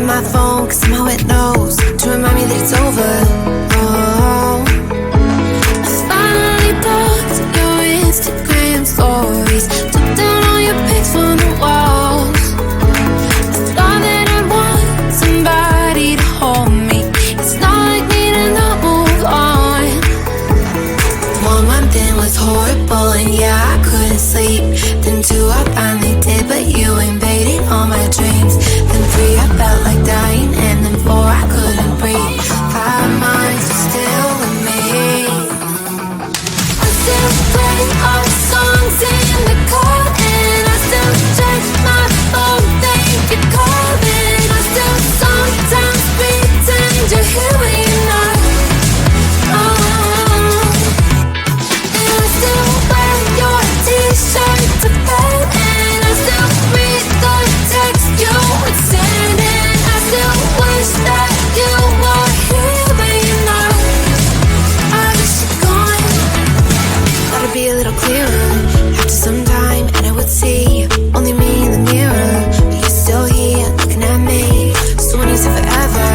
my phone, cause somehow it knows to remind me that it's over. Oh, I finally blocked your Instagram stories, took down all your pics from the walls. I thought that I'd want somebody to hold me. It's not like me to not move on. 1 month in was horrible and yeah, I couldn't sleep. Then 2 I finally did, but you invaded all my dreams. Then 3 I felt like dying, and then 4 I couldn't breathe. 5 months you're still with me. I still play our songs in the car, and I still check my phone, think you're calling. I still sometimes pretend you're here when you're not. And I still wear your t-shirt to bed, and I still read the text you would send, and I still wish that you were here but you're not. I wish you're gone. Thought it'd be a little clearer after some time, and I would see only me in the mirror, but you're still here looking at me. So when you said forever,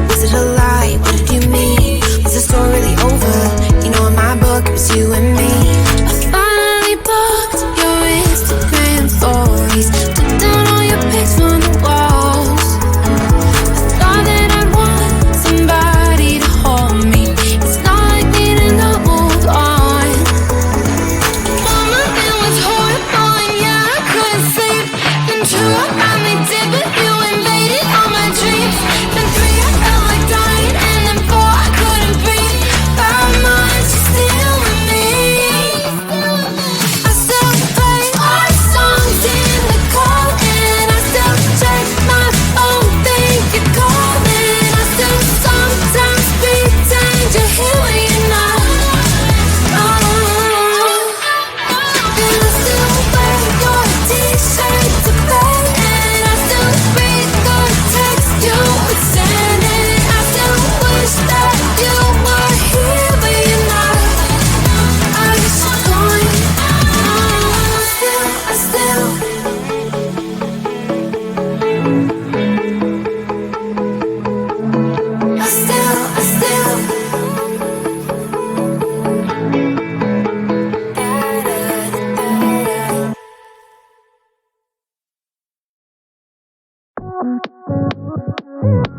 was it a lie? What did you mean? Was the story really over? You know, in my book it was you and me. I finally blocked your Instagram stories, took down all your pics from the walls. I thought that I'd want somebody to hold me. It's not like me to not move on. 1 month it was horrible and yeah, I couldn't sleep. Then 2 I finally did, but you invaded all my dreams. Then 3 I felt like dying, and then 4 I couldn't breathe. 5 months you're still with me. I still play our songs in the car, and I still check my phone, think you're calling. I still sometimes pretend you're here when you're not. And I still wear your t-shirt to bed, and I still read the text you would send, and I still wish that you were here but you're not. I wish you're gone. I still Thank you.